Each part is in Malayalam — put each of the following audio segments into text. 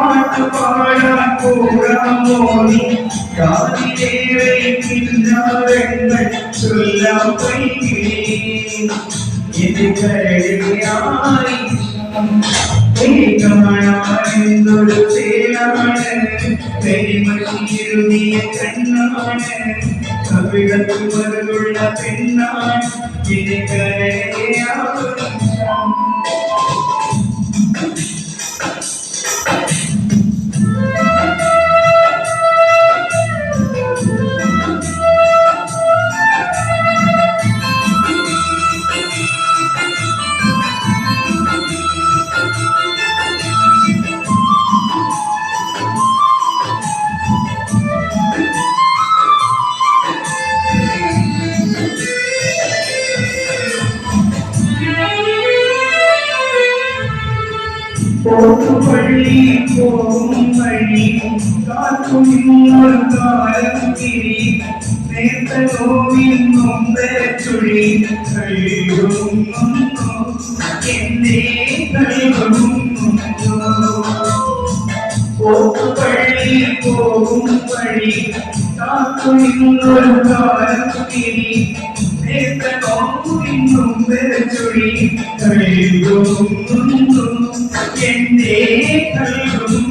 പാട്ടുപാടാൻ കൂടാമോ നീ കാതിലേറെ കിന്നാരങ്ങൾ ചൊല്ലാം പൈകിളി ഇത് കരടിയായി കാണാനെന്തൊരു ചേലാണ് കരിമശിരുതിയ കണ്ണാണ് കവിടത്തു മറുള്ള പെണ്ണാണ് ഇത് കരടിയായി പള്ളി പോകും വഴി കാത്തുനിന്നൊരു കാലം തിരി നേർത്ത നോവിന്നും ചുഴി കഴിയുന്നു എന്നെ കഴിയുന്നു പള്ളി പോകും വഴി കാത്തുനിന്നൊരു കാലം തിരി നേർത്ത നോവിന്നും ചുഴി കഴിയുന്നു എന്റെ കഴിവും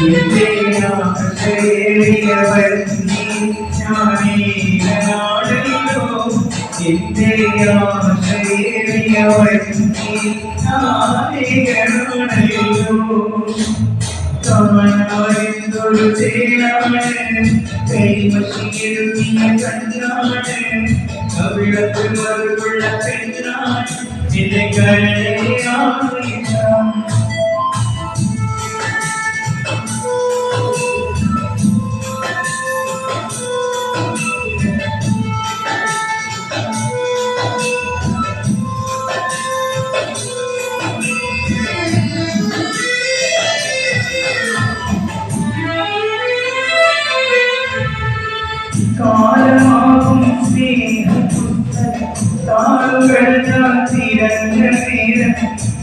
എന്റെ ആശയവർ ഞാനീനാടല്ലോ എന്റെ ആശയവർ ഞാനീകരണല്ലോ കാണാനെന്തൊരു ചേരാണ് കൈവശിയെഴുതിയ കണ്ണാണ് അവിടത്ത് മറുകുള്ള പെണ്ണാണ് ഇത് കരടിയായി കാലമാകും സ്നേഹം താളുകൾ ഞാൻ തിരഞ്ഞ നേരം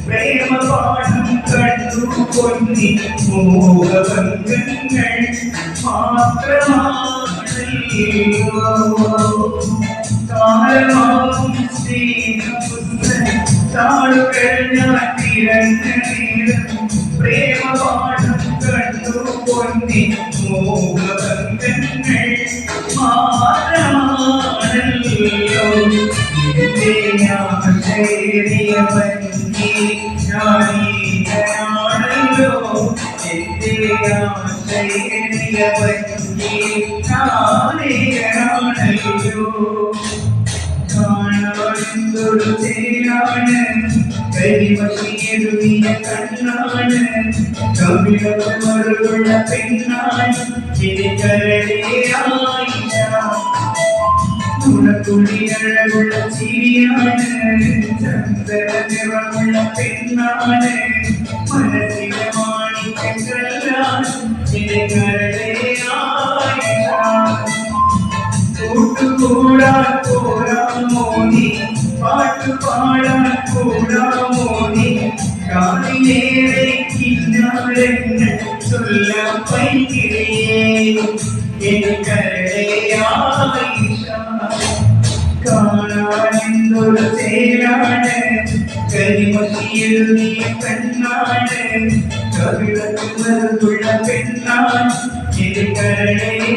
പ്രേമപാഠം കണ്ടു പൊന്നി മോഹഭംഗങ്ങൾ മാത്രമാണല്ലോ കാലമാകും സ്നേഹം താളുകൾ ഞാൻ തിരഞ്ഞ നേരം പ്രേമപാഠം കണ്ടു പൊന്നി മോഹഭംഗങ്ങൾ മാത്രമാണല്ലോ എന്റെ ആശയ പറ്റി ഞാനീനാണല്ലോ എന്റെ ആശയ പറ്റി ഞാനീനാണല്ലോ കാണാനെന്തൊരു ചേരാണ് കരിമശിയെഴുതിയ കണ്ണാണ് കവിടത്ത് മറുകുള്ള പെണ്ണാണ് ഇത് കരടിയായി തുണത്തുണിയഴകുള്ള ചിരിയാണ് ചന്ദ്ര നിറമുള്ള പെണ്ണാണ് മനസ്സിലെ മാണിക്കല്ലാണ് ഇത് കരടിയായി കൂട്ടുകൂടാൻ പോരാമോ നീ പാട്ടുപാടാൻ കൂടാമോ നീ കാതിലേറെ കിന്നാരങ്ങൾ ചൊല്ലാം പൈകിളിയേ എനിക്കരയായി കാണാനെന്തൊരു ചേരാണ് കരിമശിയെഴുതിയ പെണ്ണാണ് കവിടത്തുള്ള പെണ്ണാണ് എനിക്കരയായി